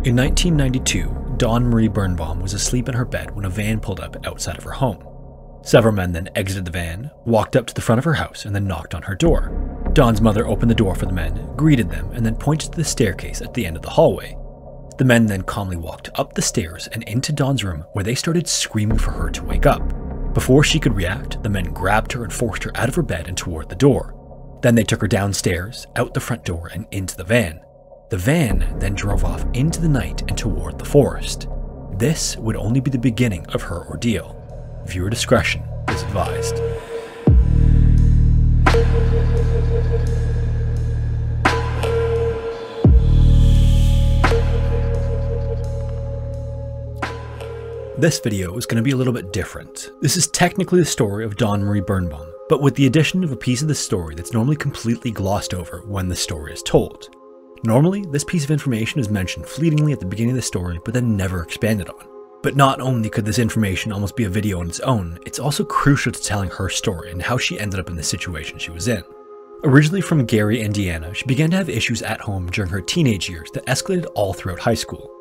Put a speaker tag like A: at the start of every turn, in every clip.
A: In 1992, Dawn Marie Birnbaum was asleep in her bed when a van pulled up outside of her home. Several men then exited the van, walked up to the front of her house, and then knocked on her door. Dawn's mother opened the door for the men, greeted them, and then pointed to the staircase at the end of the hallway. The men then calmly walked up the stairs and into Dawn's room, where they started screaming for her to wake up. Before she could react, the men grabbed her and forced her out of her bed and toward the door. Then they took her downstairs, out the front door, and into the van. The van then drove off into the night and toward the forest. This would only be the beginning of her ordeal. Viewer discretion is advised. This video is going to be a little bit different. This is technically the story of Dawn Marie Birnbaum, but with the addition of a piece of the story that's normally completely glossed over when the story is told. Normally, this piece of information is mentioned fleetingly at the beginning of the story, but then never expanded on. But not only could this information almost be a video on its own, it's also crucial to telling her story and how she ended up in the situation she was in. Originally from Gary, Indiana, she began to have issues at home during her teenage years that escalated all throughout high school.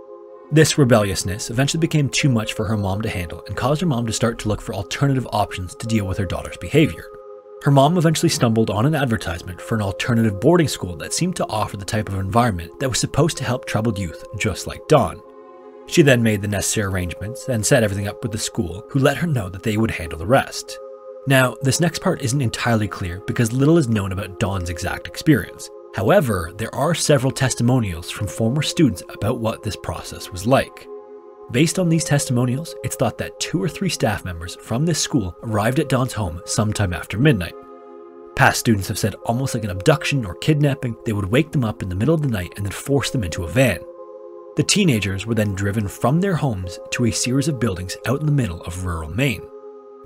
A: This rebelliousness eventually became too much for her mom to handle and caused her mom to start to look for alternative options to deal with her daughter's behavior. Her mom eventually stumbled on an advertisement for an alternative boarding school that seemed to offer the type of environment that was supposed to help troubled youth just like Dawn. She then made the necessary arrangements and set everything up with the school, who let her know that they would handle the rest. Now, this next part isn't entirely clear because little is known about Dawn's exact experience. However, there are several testimonials from former students about what this process was like. Based on these testimonials, it's thought that 2 or 3 staff members from this school arrived at Dawn's home sometime after midnight. Past students have said almost like an abduction or kidnapping, they would wake them up in the middle of the night and then force them into a van. The teenagers were then driven from their homes to a series of buildings out in the middle of rural Maine.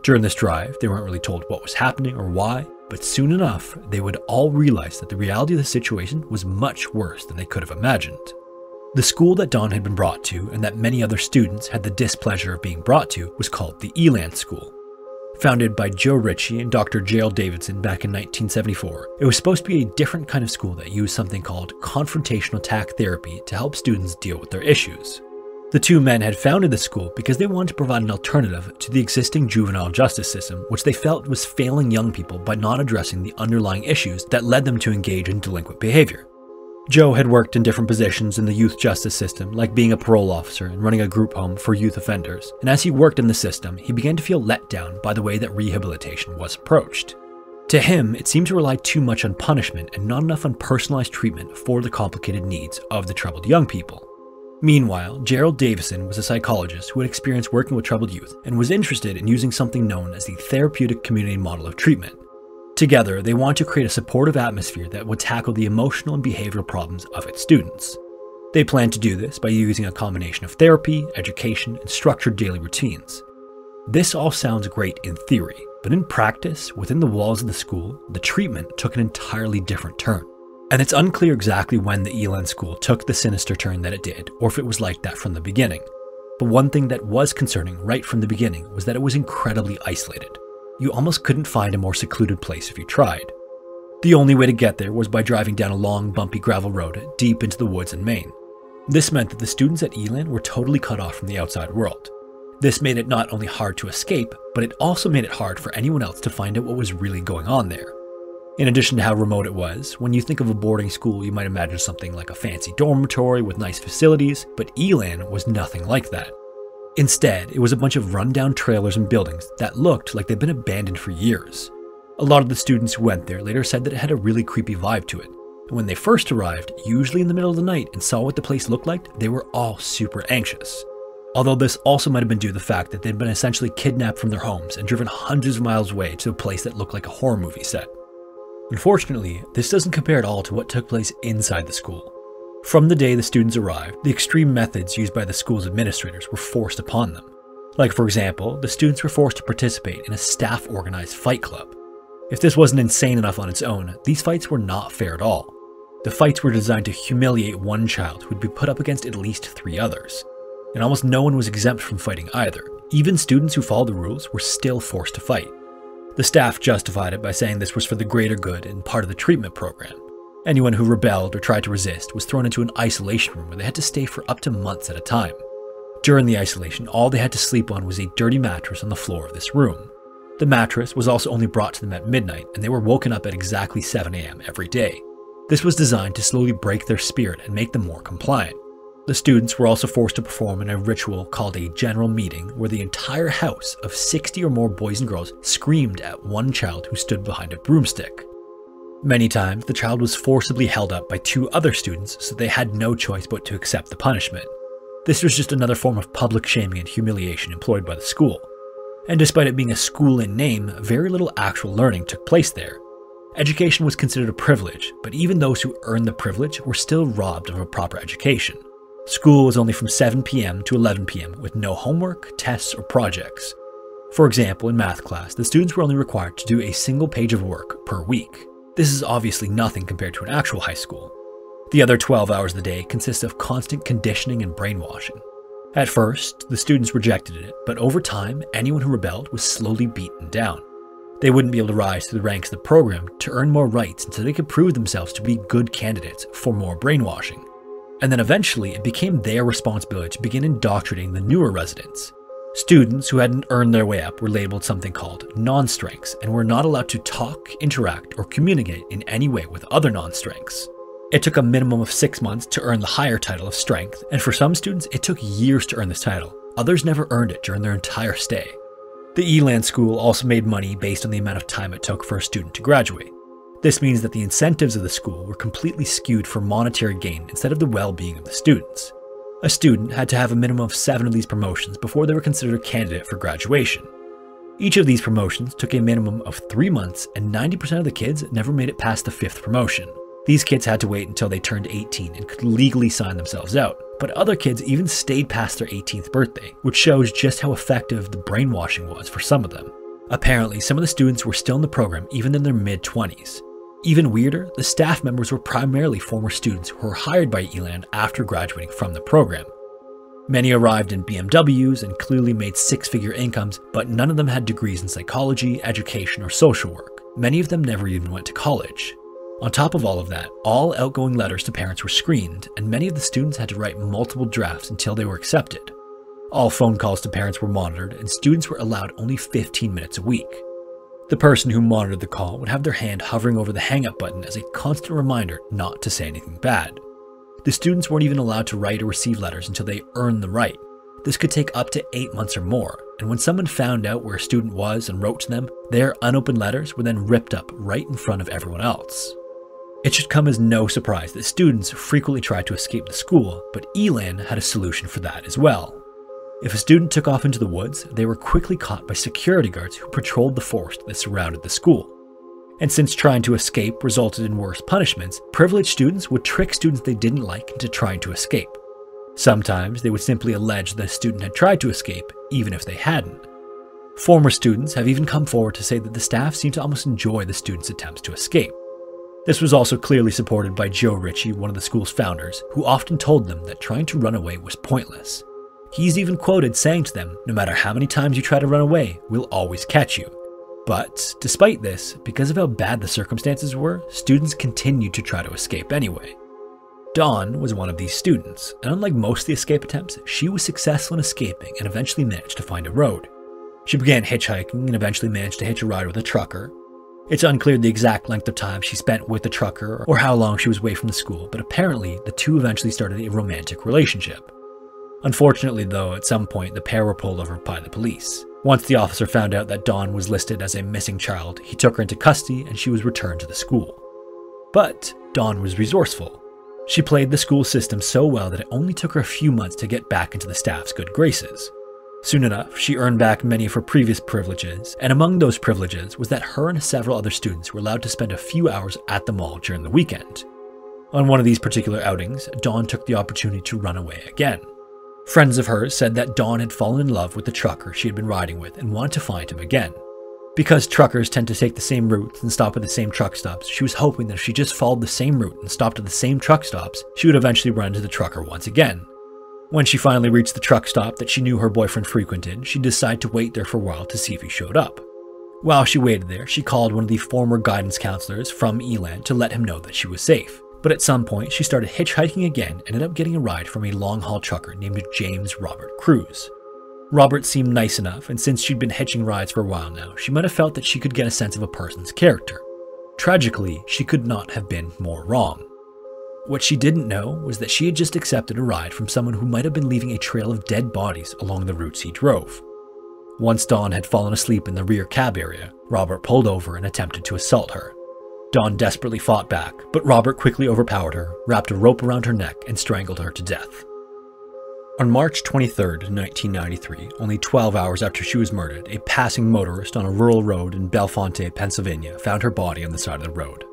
A: During this drive, they weren't really told what was happening or why, but soon enough, they would all realize that the reality of the situation was much worse than they could have imagined. The school that Dawn had been brought to, and that many other students had the displeasure of being brought to, was called the Eland School. Founded by Joe Ritchie and Dr. Gerald Davidson back in 1974, it was supposed to be a different kind of school that used something called confrontational attack therapy to help students deal with their issues. The 2 men had founded the school because they wanted to provide an alternative to the existing juvenile justice system, which they felt was failing young people by not addressing the underlying issues that led them to engage in delinquent behavior. Joe had worked in different positions in the youth justice system, like being a parole officer and running a group home for youth offenders, and as he worked in the system, he began to feel let down by the way that rehabilitation was approached. To him, it seemed to rely too much on punishment and not enough on personalized treatment for the complicated needs of the troubled young people. Meanwhile, Gerald Davison was a psychologist who had experience working with troubled youth and was interested in using something known as the therapeutic community model of treatment. Together, they wanted to create a supportive atmosphere that would tackle the emotional and behavioral problems of its students. They planned to do this by using a combination of therapy, education, and structured daily routines. This all sounds great in theory, but in practice, within the walls of the school, the treatment took an entirely different turn. And it's unclear exactly when the Eland School took the sinister turn that it did, or if it was like that from the beginning. But one thing that was concerning right from the beginning was that it was incredibly isolated. You almost couldn't find a more secluded place if you tried. The only way to get there was by driving down a long, bumpy gravel road deep into the woods in Maine. This meant that the students at Eland were totally cut off from the outside world. This made it not only hard to escape, but it also made it hard for anyone else to find out what was really going on there. In addition to how remote it was, when you think of a boarding school, you might imagine something like a fancy dormitory with nice facilities, but Eland was nothing like that. Instead, it was a bunch of rundown trailers and buildings that looked like they'd been abandoned for years. A lot of the students who went there later said that it had a really creepy vibe to it. And when they first arrived, usually in the middle of the night, and saw what the place looked like, they were all super anxious. Although this also might have been due to the fact that they'd been essentially kidnapped from their homes and driven hundreds of miles away to a place that looked like a horror movie set. Unfortunately, this doesn't compare at all to what took place inside the school. From the day the students arrived, the extreme methods used by the school's administrators were forced upon them. Like, for example, the students were forced to participate in a staff-organized fight club. If this wasn't insane enough on its own, these fights were not fair at all. The fights were designed to humiliate one child who would be put up against at least 3 others. And almost no one was exempt from fighting either. Even students who followed the rules were still forced to fight. The staff justified it by saying this was for the greater good and part of the treatment program. Anyone who rebelled or tried to resist was thrown into an isolation room where they had to stay for up to months at a time. During the isolation, all they had to sleep on was a dirty mattress on the floor of this room. The mattress was also only brought to them at midnight, and they were woken up at exactly 7 a.m. every day. This was designed to slowly break their spirit and make them more compliant. The students were also forced to perform in a ritual called a general meeting, where the entire house of 60 or more boys and girls screamed at one child who stood behind a broomstick. Many times, the child was forcibly held up by 2 other students, so they had no choice but to accept the punishment. This was just another form of public shaming and humiliation employed by the school. And despite it being a school in name, very little actual learning took place there. Education was considered a privilege, but even those who earned the privilege were still robbed of a proper education. School was only from 7 p.m. to 11 p.m. with no homework, tests, or projects. For example, in math class, the students were only required to do a single page of work per week. This is obviously nothing compared to an actual high school. The other 12 hours of the day consist of constant conditioning and brainwashing. At first, the students rejected it, but over time, anyone who rebelled was slowly beaten down. They wouldn't be able to rise through the ranks of the program to earn more rights until they could prove themselves to be good candidates for more brainwashing. And then eventually, it became their responsibility to begin indoctrinating the newer residents. Students who hadn't earned their way up were labeled something called non-strengths and were not allowed to talk, interact, or communicate in any way with other non-strengths. It took a minimum of 6 months to earn the higher title of strength, and for some students, it took years to earn this title. Others never earned it during their entire stay. The Eland school also made money based on the amount of time it took for a student to graduate. This means that the incentives of the school were completely skewed for monetary gain instead of the well-being of the students. A student had to have a minimum of 7 of these promotions before they were considered a candidate for graduation. Each of these promotions took a minimum of 3 months, and 90% of the kids never made it past the 5th promotion. These kids had to wait until they turned 18 and could legally sign themselves out, but other kids even stayed past their 18th birthday, which shows just how effective the brainwashing was for some of them. Apparently, some of the students were still in the program even in their mid-20s. Even weirder, the staff members were primarily former students who were hired by Eland after graduating from the program. Many arrived in BMWs and clearly made 6-figure incomes, but none of them had degrees in psychology, education, or social work. Many of them never even went to college. On top of all of that, all outgoing letters to parents were screened, and many of the students had to write multiple drafts until they were accepted. All phone calls to parents were monitored, and students were allowed only 15 minutes a week. The person who monitored the call would have their hand hovering over the hang-up button as a constant reminder not to say anything bad. The students weren't even allowed to write or receive letters until they earned the right. This could take up to 8 months or more, and when someone found out where a student was and wrote to them, their unopened letters were then ripped up right in front of everyone else. It should come as no surprise that students frequently tried to escape the school, but Eland had a solution for that as well. If a student took off into the woods, they were quickly caught by security guards who patrolled the forest that surrounded the school. And since trying to escape resulted in worse punishments, privileged students would trick students they didn't like into trying to escape. Sometimes they would simply allege that a student had tried to escape, even if they hadn't. Former students have even come forward to say that the staff seemed to almost enjoy the students' attempts to escape. This was also clearly supported by Joe Ritchie, one of the school's founders, who often told them that trying to run away was pointless. He's even quoted saying to them, "No matter how many times you try to run away, we'll always catch you." But despite this, because of how bad the circumstances were, students continued to try to escape anyway. Dawn was one of these students, and unlike most of the escape attempts, she was successful in escaping and eventually managed to find a road. She began hitchhiking and eventually managed to hitch a ride with a trucker. It's unclear the exact length of time she spent with the trucker or how long she was away from the school, but apparently the two eventually started a romantic relationship. Unfortunately though, at some point the pair were pulled over by the police. Once the officer found out that Dawn was listed as a missing child, he took her into custody and she was returned to the school. But Dawn was resourceful. She played the school system so well that it only took her a few months to get back into the staff's good graces. Soon enough, she earned back many of her previous privileges, and among those privileges was that her and several other students were allowed to spend a few hours at the mall during the weekend. On one of these particular outings, Dawn took the opportunity to run away again. Friends of hers said that Dawn had fallen in love with the trucker she had been riding with and wanted to find him again. Because truckers tend to take the same routes and stop at the same truck stops, she was hoping that if she just followed the same route and stopped at the same truck stops, she would eventually run into the trucker once again. When she finally reached the truck stop that she knew her boyfriend frequented, she decided to wait there for a while to see if he showed up. While she waited there, she called one of the former guidance counselors from Elan to let him know that she was safe. But at some point, she started hitchhiking again and ended up getting a ride from a long-haul trucker named James Robert Cruz. Robert seemed nice enough, and since she'd been hitching rides for a while now, she might have felt that she could get a sense of a person's character. Tragically, she could not have been more wrong. What she didn't know was that she had just accepted a ride from someone who might have been leaving a trail of dead bodies along the routes he drove. Once Dawn had fallen asleep in the rear cab area, Robert pulled over and attempted to assault her. Dawn desperately fought back, but Robert quickly overpowered her, wrapped a rope around her neck, and strangled her to death. On March 23, 1993, only 12 hours after she was murdered, a passing motorist on a rural road in Bellefonte, Pennsylvania, found her body on the side of the road.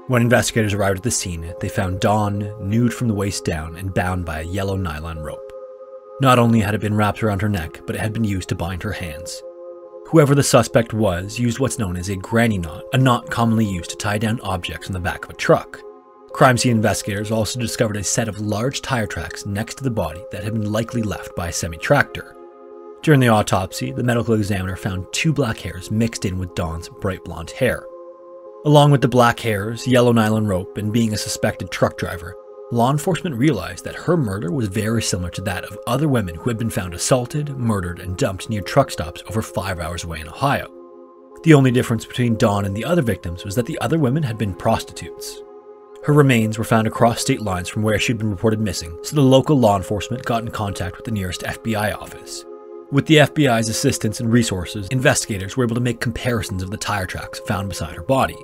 A: When investigators arrived at the scene, they found Dawn nude from the waist down and bound by a yellow nylon rope. Not only had it been wrapped around her neck, but it had been used to bind her hands. Whoever the suspect was used what's known as a granny knot, a knot commonly used to tie down objects on the back of a truck. Crime scene investigators also discovered a set of large tire tracks next to the body that had been likely left by a semi-tractor. During the autopsy, the medical examiner found 2 black hairs mixed in with Dawn's bright blonde hair. Along with the black hairs, yellow nylon rope, and being a suspected truck driver, law enforcement realized that her murder was very similar to that of other women who had been found assaulted, murdered, and dumped near truck stops over 5 hours away in Ohio. The only difference between Dawn and the other victims was that the other women had been prostitutes. Her remains were found across state lines from where she'd been reported missing, so the local law enforcement got in contact with the nearest FBI office. With the FBI's assistance and resources, investigators were able to make comparisons of the tire tracks found beside her body.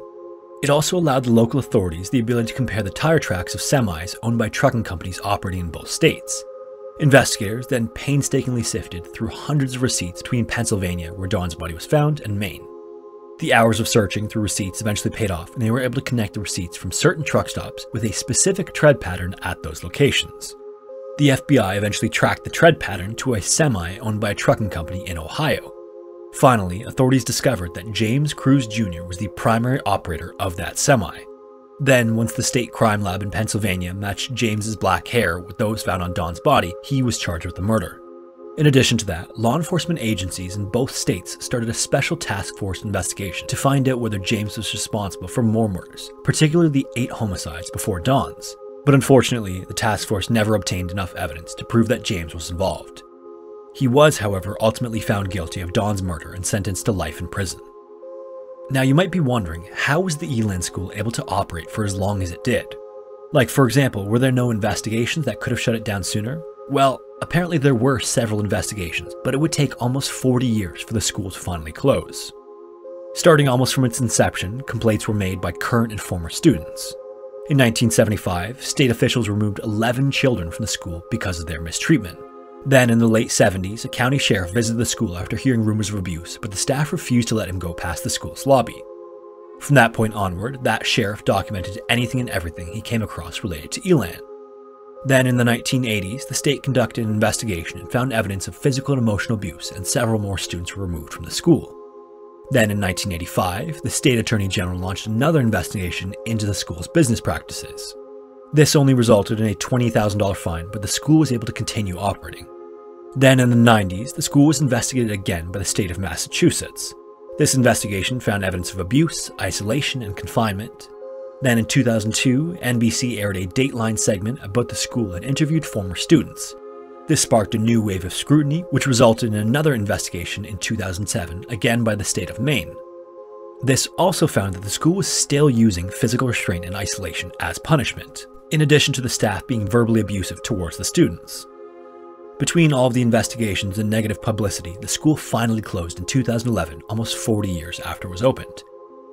A: It also allowed the local authorities the ability to compare the tire tracks of semis owned by trucking companies operating in both states. Investigators then painstakingly sifted through hundreds of receipts between Pennsylvania, where Dawn's body was found, and Maine. The hours of searching through receipts eventually paid off, and they were able to connect the receipts from certain truck stops with a specific tread pattern at those locations. The FBI eventually tracked the tread pattern to a semi owned by a trucking company in Ohio. Finally, authorities discovered that James Cruz Jr. was the primary operator of that semi. Then, once the state crime lab in Pennsylvania matched James's black hair with those found on Dawn's body, he was charged with the murder. In addition to that, law enforcement agencies in both states started a special task force investigation to find out whether James was responsible for more murders, particularly the 8 homicides before Dawn's. But unfortunately, the task force never obtained enough evidence to prove that James was involved. He was, however, ultimately found guilty of Dawn's murder and sentenced to life in prison. Now you might be wondering, how was the Elan school able to operate for as long as it did? Like, for example, were there no investigations that could have shut it down sooner? Well, apparently there were several investigations, but it would take almost 40 years for the school to finally close. Starting almost from its inception, complaints were made by current and former students. In 1975, state officials removed 11 children from the school because of their mistreatment. Then, in the late 70s, a county sheriff visited the school after hearing rumors of abuse, but the staff refused to let him go past the school's lobby. From that point onward, that sheriff documented anything and everything he came across related to Elan. Then, in the 1980s, the state conducted an investigation and found evidence of physical and emotional abuse, and several more students were removed from the school. Then, in 1985, the state attorney general launched another investigation into the school's business practices. This only resulted in a $20,000 fine, but the school was able to continue operating. Then in the 90s, the school was investigated again by the state of Massachusetts. This investigation found evidence of abuse, isolation, and confinement. Then in 2002, NBC aired a Dateline segment about the school and interviewed former students. This sparked a new wave of scrutiny, which resulted in another investigation in 2007, again by the state of Maine. This also found that the school was still using physical restraint and isolation as punishment, in addition to the staff being verbally abusive towards the students. Between all of the investigations and negative publicity, the school finally closed in 2011, almost 40 years after it was opened.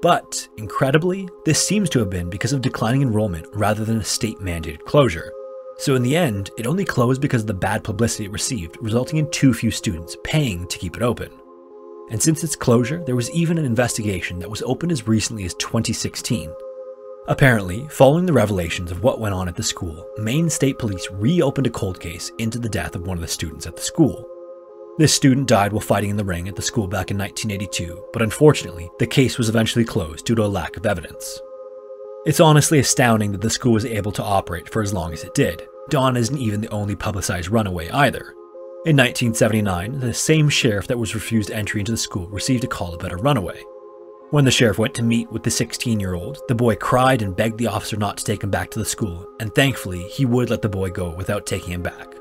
A: But, incredibly, this seems to have been because of declining enrollment rather than a state-mandated closure. So in the end, it only closed because of the bad publicity it received, resulting in too few students paying to keep it open. And since its closure, there was even an investigation that was opened as recently as 2016. Apparently, following the revelations of what went on at the school, Maine State Police reopened a cold case into the death of one of the students at the school. This student died while fighting in the ring at the school back in 1982, but unfortunately, the case was eventually closed due to a lack of evidence. It's honestly astounding that the school was able to operate for as long as it did. Dawn isn't even the only publicized runaway either. In 1979, the same sheriff that was refused entry into the school received a call about a runaway. When the sheriff went to meet with the 16-year-old, the boy cried and begged the officer not to take him back to the school, and thankfully, he would let the boy go without taking him back.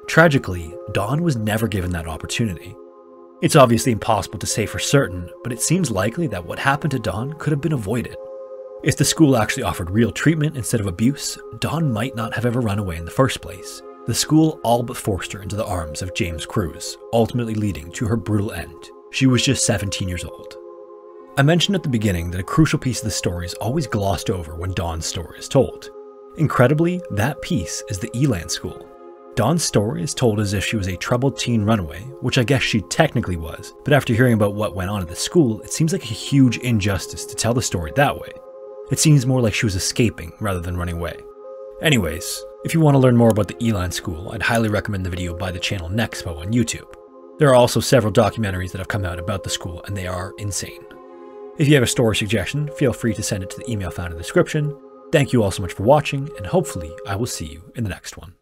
A: Tragically, Don was never given that opportunity. It's obviously impossible to say for certain, but it seems likely that what happened to Don could have been avoided. If the school actually offered real treatment instead of abuse, Don might not have ever run away in the first place. The school all but forced her into the arms of James Cruz, ultimately leading to her brutal end. She was just 17 years old. I mentioned at the beginning that a crucial piece of the story is always glossed over when Don's story is told. Incredibly, that piece is the Elan school. Don's story is told as if she was a troubled teen runaway, which I guess she technically was, but after hearing about what went on at the school, it seems like a huge injustice to tell the story that way. It seems more like she was escaping rather than running away. Anyways, if you want to learn more about the Elan school, I'd highly recommend the video by the channel Nexpo on YouTube. There are also several documentaries that have come out about the school, and they are insane. If you have a story suggestion, feel free to send it to the email found in the description. Thank you all so much for watching, and hopefully I will see you in the next one.